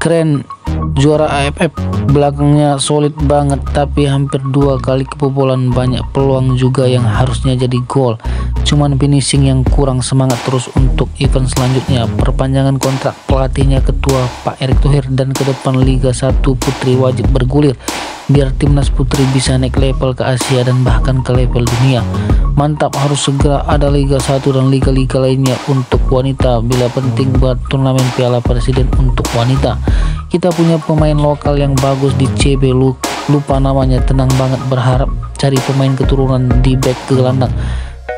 Keren, juara AFF, belakangnya solid banget tapi hampir 2 kali kebobolan, banyak peluang juga yang harusnya jadi gol. Cuman finishing yang kurang. Semangat terus untuk event selanjutnya. Perpanjangan kontrak pelatihnya ketua Pak Erick Thohir, dan ke depan Liga 1 Putri wajib bergulir biar timnas putri bisa naik level ke Asia dan bahkan ke level dunia. Mantap, harus segera ada Liga 1 dan liga-liga lainnya untuk wanita bila penting buat turnamen Piala Presiden untuk wanita. Kita punya pemain lokal yang bagus di CB, lupa namanya, tenang banget, berharap cari pemain keturunan di back ke gelandang.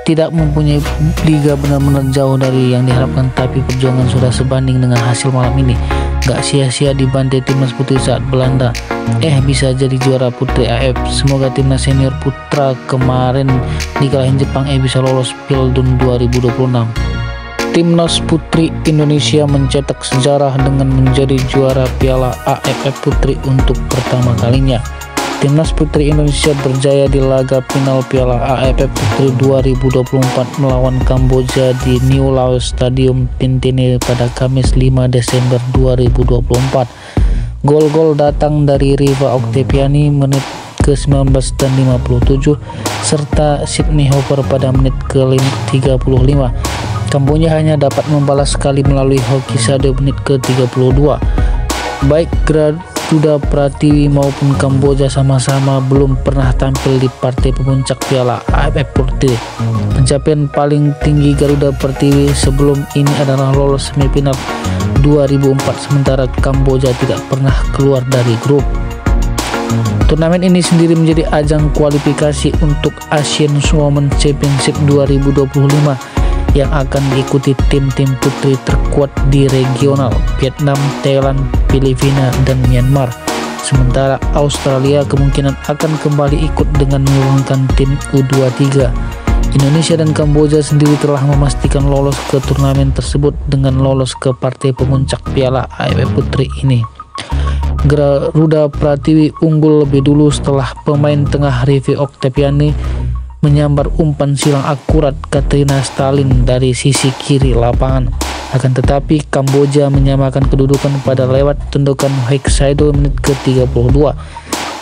Tidak mempunyai liga benar-benar jauh dari yang diharapkan, tapi perjuangan sudah sebanding dengan hasil malam ini. Gak sia-sia dibantai timnas putri saat Belanda bisa jadi juara putri AFF. Semoga timnas senior putra kemarin dikalahin Jepang bisa lolos Pildun 2026. Timnas putri Indonesia mencetak sejarah dengan menjadi juara Piala AFF Putri untuk pertama kalinya. Timnas putri Indonesia berjaya di laga final Piala AFF Putri 2024 melawan Kamboja di New Laos Stadium Pintine pada Kamis 5 Desember 2024. Gol-gol datang dari Riva Oktaviani menit ke-19 dan 57 serta Sydney Hopper pada menit ke-35. Kamboja hanya dapat membalas sekali melalui Hoki Sado menit ke-32. Baik Garuda Pratiwi maupun Kamboja sama-sama belum pernah tampil di partai pemuncak Piala AFF Putri. Pencapaian paling tinggi Garuda Pratiwi sebelum ini adalah lolos semifinal 2004, sementara Kamboja tidak pernah keluar dari grup. Turnamen ini sendiri menjadi ajang kualifikasi untuk Asian Women Championship 2025 yang akan diikuti tim-tim putri terkuat di regional Vietnam, Thailand, Filipina, dan Myanmar. Sementara Australia kemungkinan akan kembali ikut dengan menurunkan tim U23. Indonesia dan Kamboja sendiri telah memastikan lolos ke turnamen tersebut dengan lolos ke partai pemuncak Piala AFF Putri ini. Garuda Pratiwi unggul lebih dulu setelah pemain tengah Rivi Oktaviani menyambar umpan silang akurat Katrina Stalin dari sisi kiri lapangan. Akan tetapi Kamboja menyamakan kedudukan pada lewat tendukan Hoki Sado menit ke-32.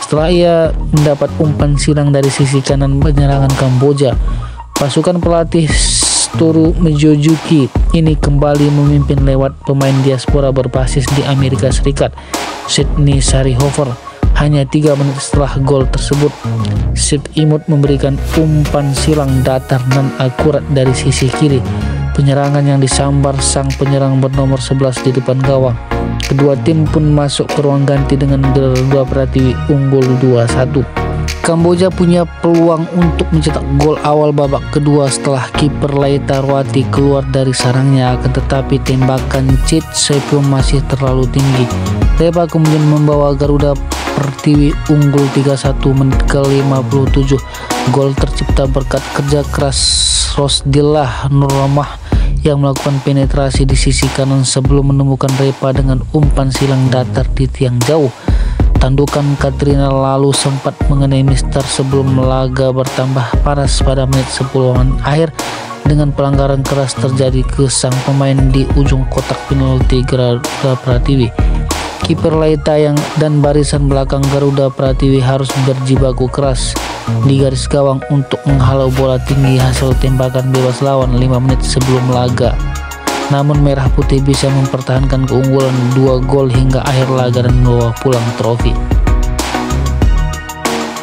Setelah ia mendapat umpan silang dari sisi kanan penyerangan Kamboja, pasukan pelatih Toru Mejojuki ini kembali memimpin lewat pemain diaspora berbasis di Amerika Serikat, Sydney Sarihofer. Hanya 3 menit setelah gol tersebut, Sip Imut memberikan umpan silang datar dan akurat dari sisi kiri. Penyerangan yang disambar sang penyerang bernomor 11 di depan gawang. Kedua tim pun masuk ke ruang ganti dengan Garuda Pratiwi unggul 2-1. Kamboja punya peluang untuk mencetak gol awal babak kedua setelah kiper Laitarwati keluar dari sarangnya, akan tetapi tembakan Chit Sepum masih terlalu tinggi. Reba kemudian membawa Garuda Pratiwi unggul 3-1 menit ke-57. Gol tercipta berkat kerja keras Rosdillah Nurrahmah yang melakukan penetrasi di sisi kanan sebelum menemukan Repa dengan umpan silang datar di tiang jauh. Tandukan Katrina lalu sempat mengenai Mister sebelum laga bertambah panas pada menit 10-an akhir dengan pelanggaran keras terjadi ke sang pemain di ujung kotak penalti Garuda Pratiwi. Kiper Laita dan barisan belakang Garuda Pratiwi harus berjibaku keras di garis gawang untuk menghalau bola tinggi hasil tembakan bebas lawan 5 menit sebelum laga. Namun Merah Putih bisa mempertahankan keunggulan 2 gol hingga akhir laga dan membawa pulang trofi.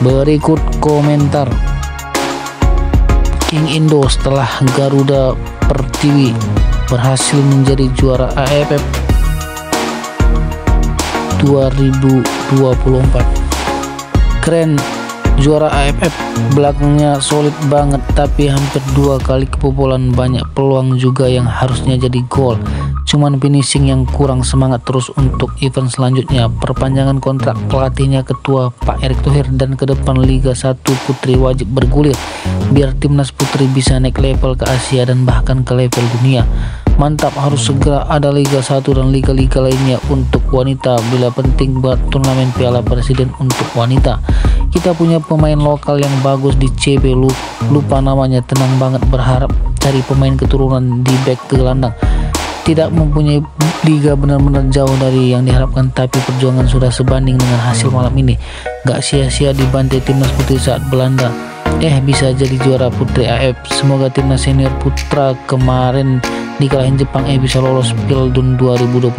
Berikut komentar King Indo setelah Garuda Pratiwi berhasil menjadi juara AFF 2024. Keren, juara AFF, belakangnya solid banget tapi hampir 2 kali kebobolan, banyak peluang juga yang harusnya jadi gol. Cuman finishing yang kurang. Semangat terus untuk event selanjutnya. Perpanjangan kontrak pelatihnya ketua Pak Erick Thohir, dan ke depan Liga 1 Putri wajib bergulir biar timnas putri bisa naik level ke Asia dan bahkan ke level dunia. Mantap, harus segera ada Liga 1 dan liga-liga lainnya untuk wanita bila penting buat turnamen Piala Presiden untuk wanita. Kita punya pemain lokal yang bagus di CB, lupa namanya, tenang banget, berharap cari pemain keturunan di back ke gelandang. tidak mempunyai liga benar-benar jauh dari yang diharapkan, tapi perjuangan sudah sebanding dengan hasil malam ini. Gak sia-sia dibantai timnas putri saat Belanda bisa jadi juara putri AFF. Semoga timnas senior putra kemarin dikalahin Jepang bisa lolos Pildun 2026.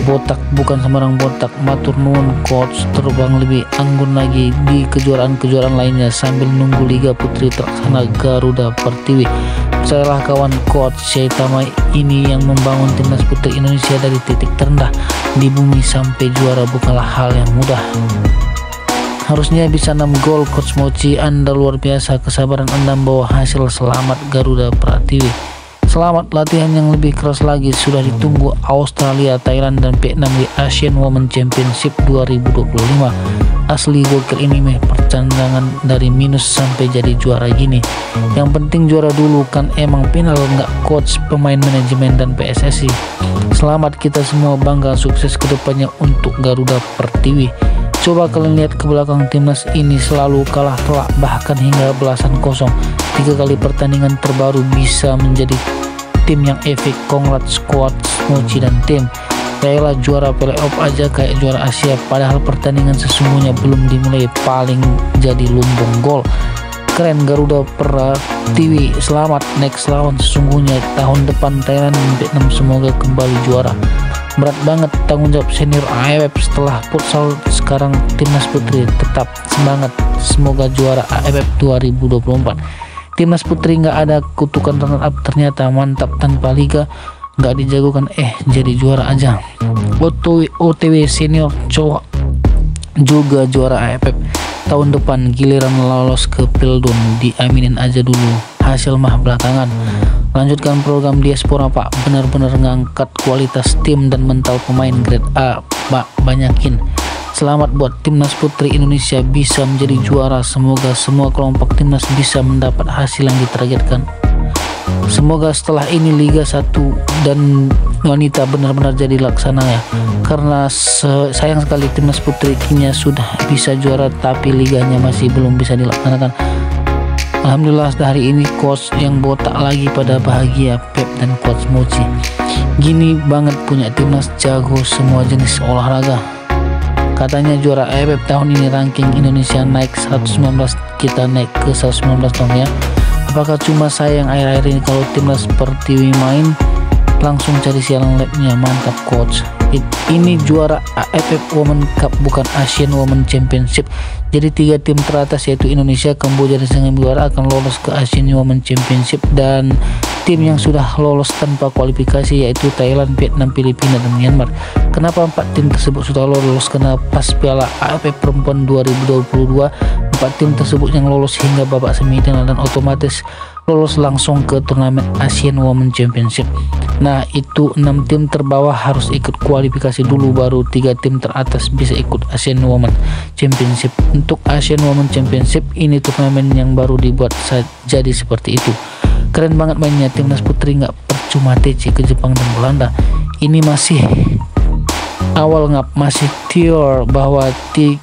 Botak bukan sembarang botak, matur nuwun coach, terbang lebih anggun lagi di kejuaraan-kejuaraan lainnya sambil nunggu Liga Putri terlaksana Garuda Pertiwi. Percayalah kawan, coach Syaitama ini yang membangun timnas putri Indonesia dari titik terendah di bumi sampai juara bukanlah hal yang mudah. Harusnya bisa 6 gol coach Mochi, Anda luar biasa, kesabaran Anda membawa hasil. Selamat Garuda Pertiwi. Selamat latihan yang lebih keras lagi, sudah ditunggu Australia, Thailand, dan Vietnam di Asian Women Championship 2025. Asli gokil ini meh, percandangan dari minus sampai jadi juara gini. Yang penting juara dulu kan, emang final nggak coach, pemain, manajemen, dan PSSI. Selamat, kita semua bangga, sukses kedepannya untuk Garuda Pertiwi. Coba kalian lihat ke belakang, timnas ini selalu kalah telak bahkan hingga belasan kosong. 3 kali pertandingan terbaru bisa menjadi tim yang efek. Congrats squad Mochi dan tim. Kayalah juara playoff aja kayak juara Asia, padahal pertandingan sesungguhnya belum dimulai paling jadi lumbung gol. Keren Garuda Pertiwi, selamat. Next lawan sesungguhnya tahun depan Thailand dan Vietnam, semoga kembali juara. Berat banget tanggung jawab senior AFF setelah futsal, sekarang timnas putri tetap semangat, semoga juara AFF 2024. Timnas putri nggak ada kutukan runner up, ternyata mantap tanpa liga, nggak dijagokan jadi juara aja. OTW senior cowok juga juara AFF tahun depan, giliran lolos ke Pildun, diaminin aja dulu, hasil mah belakangan. Lanjutkan program diaspora Pak, benar-benar ngangkat kualitas tim dan mental pemain grade A Pak, banyakin. Selamat buat timnas putri Indonesia bisa menjadi juara, semoga semua kelompok timnas bisa mendapat hasil yang ditargetkan. Semoga setelah ini Liga 1 dan wanita benar-benar jadi laksana ya, karena sayang sekali timnas putri kini sudah bisa juara tapi liganya masih belum bisa dilaksanakan. Alhamdulillah hari ini coach yang botak lagi pada bahagia, Pep dan coach Mochi. Gini banget punya timnas jago semua jenis olahraga. Katanya juara AFF tahun ini ranking Indonesia naik 119, kita naik ke 119 dong ya. Apakah cuma saya yang akhir-akhir ini kalau timnas Pertiwi main langsung cari siaran labnya? Mantap coach. Ini juara AFF Women Cup bukan Asian Women Championship. Jadi 3 tim teratas yaitu Indonesia, Kamboja, dan Singapura akan lolos ke Asian Women Championship, dan tim yang sudah lolos tanpa kualifikasi yaitu Thailand, Vietnam, Filipina, dan Myanmar. Kenapa 4 tim tersebut sudah lolos? Karena pas Piala AFF Perempuan 2022 4 tim tersebut yang lolos hingga babak semifinal dan otomatis lolos langsung ke turnamen Asian Women Championship. Nah itu 6 tim terbawah harus ikut kualifikasi dulu, baru 3 tim teratas bisa ikut Asian Women Championship. Untuk Asian Women Championship ini turnamen yang baru dibuat jadi seperti itu. Keren banget mainnya timnas putri, nggak percuma TC ke Jepang dan Belanda. Ini masih awal ngap, masih teor bahwa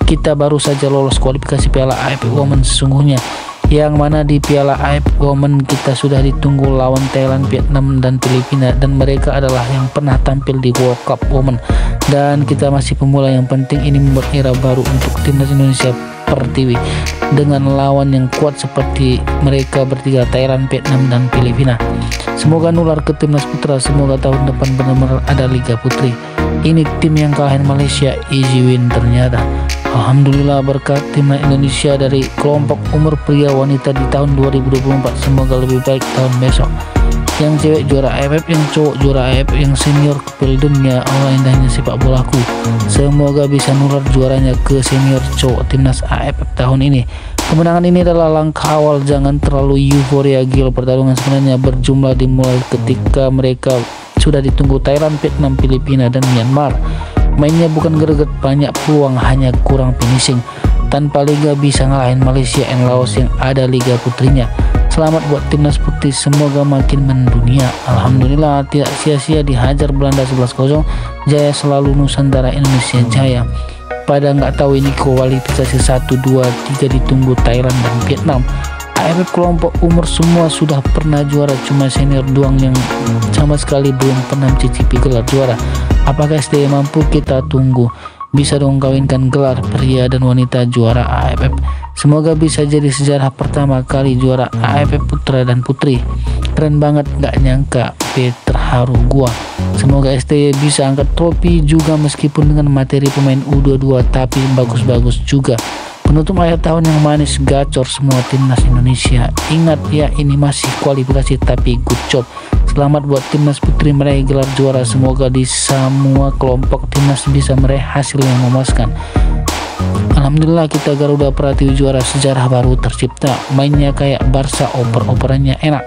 kita baru saja lolos kualifikasi Piala AFF Women sesungguhnya, yang mana di Piala AFF Women kita sudah ditunggu lawan Thailand, Vietnam, dan Filipina, dan mereka adalah yang pernah tampil di World Cup Women, dan kita masih pemula. Yang penting ini membuat era baru untuk timnas Indonesia Pertiwi dengan lawan yang kuat seperti mereka bertiga, Thailand, Vietnam, dan Filipina. Semoga nular ke timnas putra, semoga tahun depan benar-benar ada Liga Putri. Ini tim yang kalahin Malaysia easy win ternyata. Alhamdulillah berkat timnas Indonesia dari kelompok umur pria wanita di tahun 2024, semoga lebih baik tahun besok. Yang cewek juara AFF, yang cowok juara AFF, yang senior ke Pildun, ya Allah indahnya sepak bolaku. Semoga bisa nular juaranya ke senior cowok timnas AFF tahun ini. Kemenangan ini adalah langkah awal, jangan terlalu euforia gil. Pertarungan sebenarnya berjumlah dimulai ketika mereka sudah ditunggu Thailand, Vietnam, Filipina, dan Myanmar. Mainnya bukan greget, banyak peluang, hanya kurang finishing. Tanpa liga bisa ngalahin Malaysia dan Laos yang ada liga putrinya. Selamat buat timnas putih, semoga makin mendunia. Alhamdulillah tidak sia-sia dihajar Belanda 11-0. Jaya selalu Nusantara, Indonesia jaya. Pada nggak tahu ini kualifikasi 1, 2, 3 ditunggu Thailand dan Vietnam. AFF kelompok umur semua sudah pernah juara, cuma senior doang yang sama sekali belum pernah mencicipi gelar juara. Apakah STY mampu? Kita tunggu. Bisa dong kawinkan gelar pria dan wanita juara AFF. Semoga bisa jadi sejarah pertama kali juara AFF putra dan putri. Keren banget, gak nyangka, terharu gua. Semoga STY bisa angkat trofi juga meskipun dengan materi pemain U22 tapi bagus-bagus juga. Penutup akhir tahun yang manis, gacor semua timnas Indonesia. Ingat ya, ini masih kualifikasi tapi good job. Selamat buat timnas putri meraih gelar juara. Semoga di semua kelompok timnas bisa meraih hasil yang memuaskan. Alhamdulillah kita Garuda Pratiwi juara, sejarah baru tercipta. Mainnya kayak Barca, oper-operannya enak.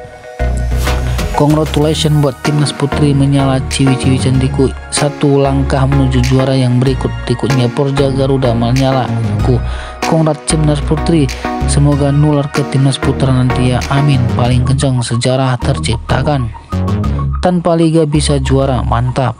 Congratulations buat timnas putri menyala ciwi-ciwi cantikku. Satu langkah menuju juara yang berikutnya. Porja Garuda menyala ku. Kongrat timnas putri, semoga nular ke timnas putra nanti ya, amin. Paling kencang sejarah terciptakan. Tanpa liga bisa juara, mantap.